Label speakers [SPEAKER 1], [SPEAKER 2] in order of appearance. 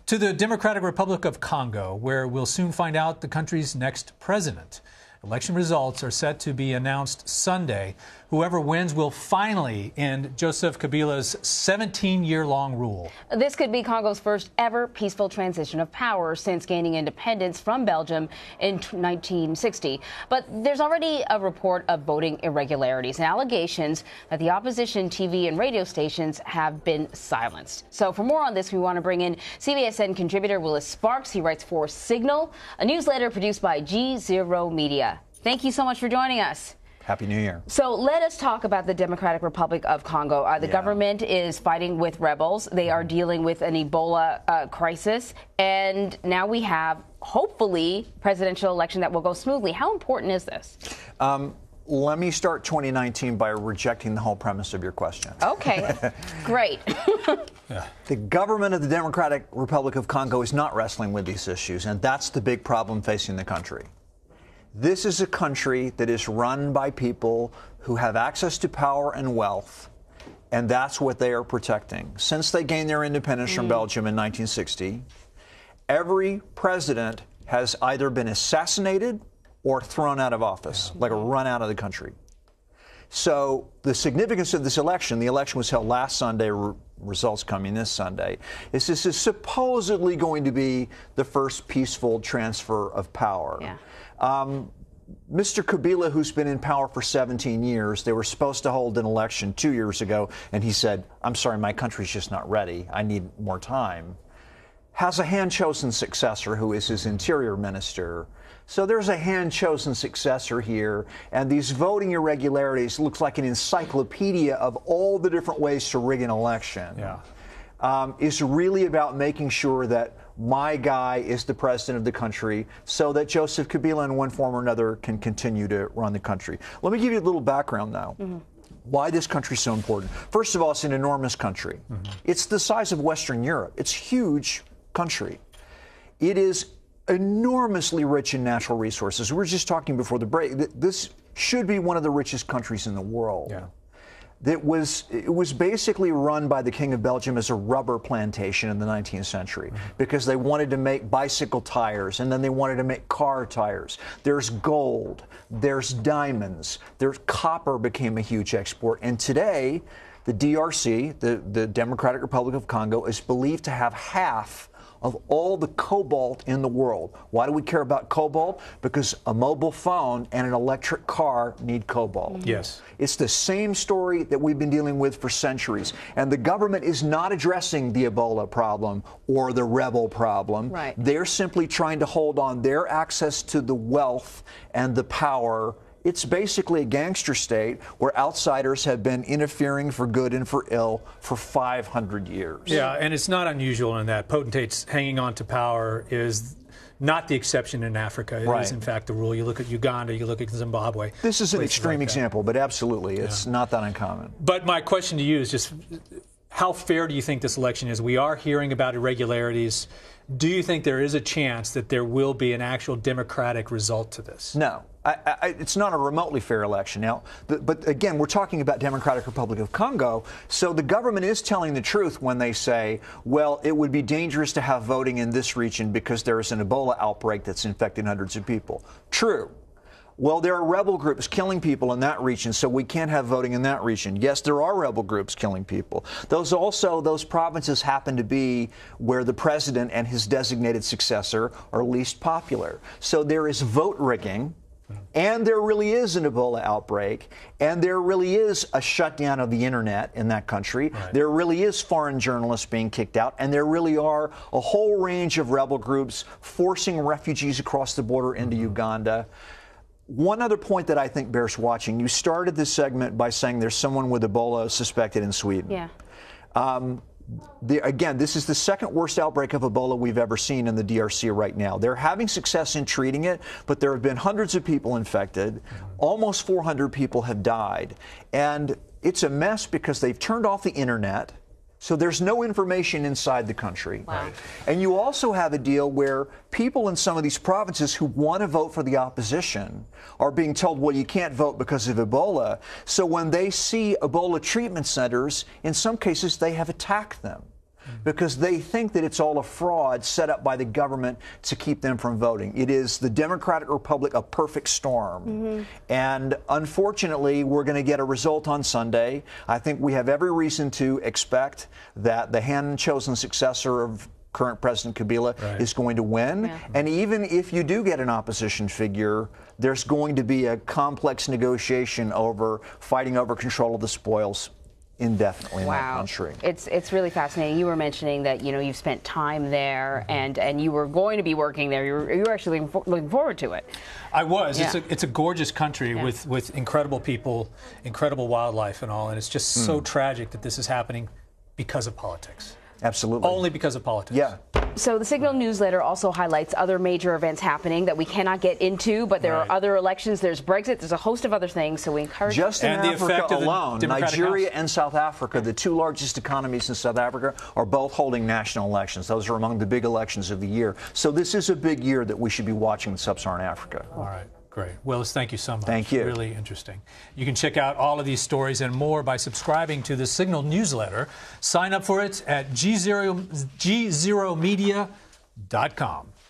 [SPEAKER 1] To the Democratic Republic of Congo, where we'll soon find out the country's next president. Election results are set to be announced Sunday. Whoever wins will finally end Joseph Kabila's 17-year-long rule.
[SPEAKER 2] This could be Congo's first ever peaceful transition of power since gaining independence from Belgium in 1960. But there's already a report of voting irregularities and allegations that the opposition TV and radio stations have been silenced. So for more on this, we want to bring in CBSN contributor Willis Sparks. He writes for Signal, a newsletter produced by GZERO Media. Thank you so much for joining us.
[SPEAKER 3] Happy New Year.
[SPEAKER 2] So let us talk about the Democratic Republic of Congo. The government is fighting with rebels. They are dealing with an Ebola crisis. And now we have, hopefully, presidential election that will go smoothly. How important is this?
[SPEAKER 3] Let me start 2019 by rejecting the whole premise of your question.
[SPEAKER 2] Okay, great.
[SPEAKER 3] The government of the Democratic Republic of Congo is not wrestling with these issues, and that's the big problem facing the country. This is a country that is run by people who have access to power and wealth, and that's what they are protecting. Since they gained their independence from Belgium in 1960, every president has either been assassinated or thrown out of office, like run out of the country. So the significance of this election, the election was held last Sunday, results coming this Sunday, is this is supposedly going to be the first peaceful transfer of power.
[SPEAKER 2] Yeah.
[SPEAKER 3] Mr. Kabila, who's been in power for 17 years, they were supposed to hold an election 2 years ago, and he said, I'm sorry, my country's just not ready. I need more time. Has a hand-chosen successor who is his interior minister. So there's a hand-chosen successor here, and these voting irregularities looks like an encyclopedia of all the different ways to rig an election.
[SPEAKER 1] Yeah.
[SPEAKER 3] Is really about making sure that my guy is the president of the country so that Joseph Kabila in one form or another can continue to run the country. Let me give you a little background now. Why this country is so important. First of all, it's an enormous country. It's the size of Western Europe. It's a huge country. It is enormously rich in natural resources. We were just talking before the break. This should be one of the richest countries in the world.
[SPEAKER 1] Yeah.
[SPEAKER 3] It was basically run by the King of Belgium as a rubber plantation in the 19th century because they wanted to make bicycle tires and then they wanted to make car tires. There's gold, there's diamonds, there's copper became a huge export. And today, the DRC, the Democratic Republic of Congo, is believed to have half of all the cobalt in the world. Why do we care about cobalt? Because a mobile phone and an electric car need cobalt.
[SPEAKER 1] Yes.
[SPEAKER 3] It's the same story that we've been dealing with for centuries. And the government is not addressing the Ebola problem or the rebel problem.
[SPEAKER 2] Right.
[SPEAKER 3] They're simply trying to hold on their access to the wealth and the power. It's basically a gangster state where outsiders have been interfering for good and for ill for 500 years.
[SPEAKER 1] Yeah, and it's not unusual in that potentates hanging on to power is not the exception in Africa. It is, in fact, the rule. You look at Uganda, you look at Zimbabwe.
[SPEAKER 3] This is an extreme example, but absolutely, it's not that uncommon.
[SPEAKER 1] But my question to you is just, how fair do you think this election is? We are hearing about irregularities. Do you think there is a chance that there will be an actual democratic result to this?
[SPEAKER 3] No. It's not a remotely fair election. Now, but again, we're talking about Democratic Republic of Congo, so the government is telling the truth when they say, well, it would be dangerous to have voting in this region because there is an Ebola outbreak that's infecting hundreds of people. True. Well, there are rebel groups killing people in that region, so we can't have voting in that region. Yes, there are rebel groups killing people. Those provinces happen to be where the president and his designated successor are least popular. So there is vote rigging. And there really is an Ebola outbreak, and there really is a shutdown of the internet in that country.
[SPEAKER 1] Right.
[SPEAKER 3] There really is foreign journalists being kicked out, and there really are a whole range of rebel groups forcing refugees across the border into Uganda. One other point that I think bears watching, you started this segment by saying there's someone with Ebola suspected in Sweden.
[SPEAKER 2] Yeah.
[SPEAKER 3] Again, this is the second worst outbreak of Ebola we've ever seen in the DRC right now. They're having success in treating it, but there have been hundreds of people infected. Almost 400 people have died. And it's a mess because they've turned off the internet. So there's no information inside the country.
[SPEAKER 2] Wow.
[SPEAKER 3] And you also have a deal where people in some of these provinces who want to vote for the opposition are being told, well, you can't vote because of Ebola. So when they see Ebola treatment centers, in some cases they have attacked them. because they think that it's all a fraud set up by the government to keep them from voting. It is the Democratic Republic, a perfect storm. And unfortunately, we're going to get a result on Sunday. I think we have every reason to expect that the hand-chosen successor of current President Kabila is going to win. And even if you do get an opposition figure, there's going to be a complex negotiation over fighting over control of the spoils indefinitely in that country.
[SPEAKER 2] It's really fascinating. You were mentioning that, you know, you've spent time there and you were going to be working there. You were actually looking forward to it.
[SPEAKER 1] I was. Yeah. It's a gorgeous country with incredible people, incredible wildlife and all, and it's just so tragic that this is happening because of politics.
[SPEAKER 3] Absolutely.
[SPEAKER 1] Only because of politics.
[SPEAKER 3] Yeah.
[SPEAKER 2] So the Signal newsletter also highlights other major events happening that we cannot get into, but there are other elections, there's Brexit, there's a host of other things, so we encourage...
[SPEAKER 3] Just in Africa alone, Nigeria and South Africa, the two largest economies in South Africa, are both holding national elections. Those are among the big elections of the year. So this is a big year that we should be watching in Sub-Saharan Africa.
[SPEAKER 1] All right. Great. Willis, thank you so much.
[SPEAKER 3] Thank you.
[SPEAKER 1] Really interesting. You can check out all of these stories and more by subscribing to the Signal newsletter. Sign up for it at GZERO Media.com.